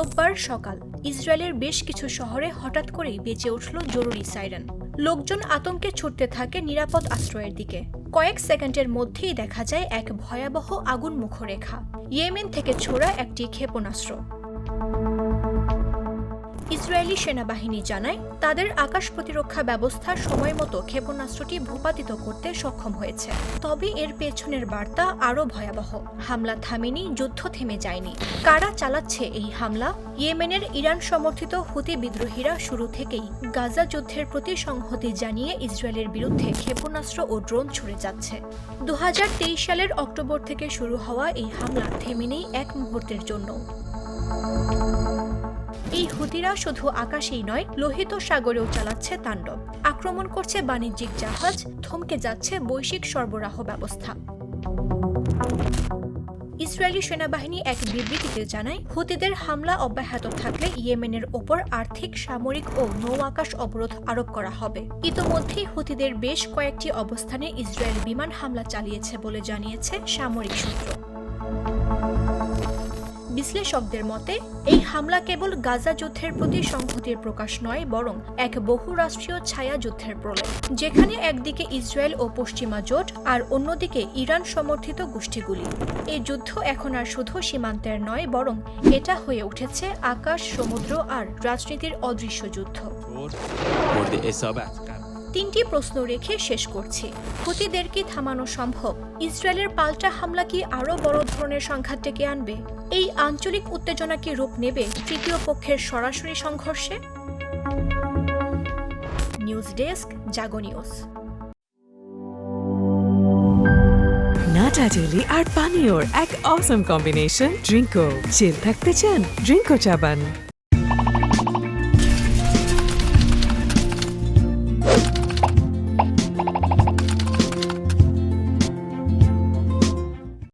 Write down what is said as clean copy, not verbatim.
রোববার সকাল ইসরায়েলের বেশ কিছু শহরে হঠাৎ করেই বেজে উঠল জরুরি সাইরেন। লোকজন আতঙ্কে ছুটতে থাকে নিরাপদ আশ্রয়ের দিকে। কয়েক সেকেন্ডের মধ্যেই দেখা যায় এক ভয়াবহ আগুন মুখরেখা, ইয়েমেন থেকে ছোড়া একটি ক্ষেপণাস্ত্র। ইসরায়েলি সেনাবাহিনী জানায় তাদের আকাশ প্রতিরক্ষা ব্যবস্থা সময়মতো ক্ষেপণাস্ত্রটি ভূপাতিত করতে সক্ষম হয়েছে। তবে এর পেছনের বার্তা আরও ভয়াবহ। হামলা থামেনি, যুদ্ধ থেমে যায়নি। কারা চালাচ্ছে এই হামলা? ইয়েমেনের ইরান সমর্থিত হুতি বিদ্রোহীরা শুরু থেকেই গাজা যুদ্ধের প্রতি সংহতি জানিয়ে ইসরায়েলের বিরুদ্ধে ক্ষেপণাস্ত্র ও ড্রোন ছুড়ে যাচ্ছে। 2023 সালের অক্টোবর থেকে শুরু হওয়া এই হামলা থেমেনি এক মুহূর্তের জন্য। এই হুতিরা শুধু আকাশেই নয়, লোহিত সাগরেও চালাচ্ছে তাণ্ডব। আক্রমণ করছে বাণিজ্যিক জাহাজ, থমকে যাচ্ছে বৈশ্বিক সরবরাহ ব্যবস্থা। ইসরায়েলি সেনাবাহিনী এক বিবৃতিতে জানায়, হুতিদের হামলা অব্যাহত থাকলে ইয়েমেনের ওপর আর্থিক, সামরিক ও নৌ আকাশ অবরোধ আরোপ করা হবে। ইতোমধ্যেই হুতিদের বেশ কয়েকটি অবস্থানে ইসরায়েল বিমান হামলা চালিয়েছে বলে জানিয়েছে সামরিক সূত্র। বিশ্লেষকদের মতে এই হামলা কেবল গাজা যুদ্ধের প্রতি সংহতির প্রকাশ নয়, বরং এক বহুরাষ্ট্রীয় ছায়া যুদ্ধের প্রলয়, যেখানে একদিকে ইসরায়েল ও পশ্চিমা জোট আর অন্যদিকে ইরান সমর্থিত গোষ্ঠীগুলি। এই যুদ্ধ এখন আর শুধু সীমান্তের নয়, বরং এটা হয়ে উঠেছে আকাশ, সমুদ্র আর রাজনীতির অদৃশ্য যুদ্ধ। তিনটি প্রশ্ন রেখে শেষ করছি। হুতিদের কি থামানো সম্ভব? ইসরায়েলের পাল্টা হামলা কি আরও বড় ধরনের সংঘাত ডেকে আনবে? এই আঞ্চলিক উত্তেজনা কি রূপ নেবে তৃতীয় পক্ষের সরাসরি সংঘর্ষে? নিউজ ডেস্ক, জাগো নিউজ। নাটা জেলি আর পানীয়র এক অসম কম্বিনেশন ড্রিঙ্কো। চিল থাকতে চান? ড্রিঙ্কো চাবান।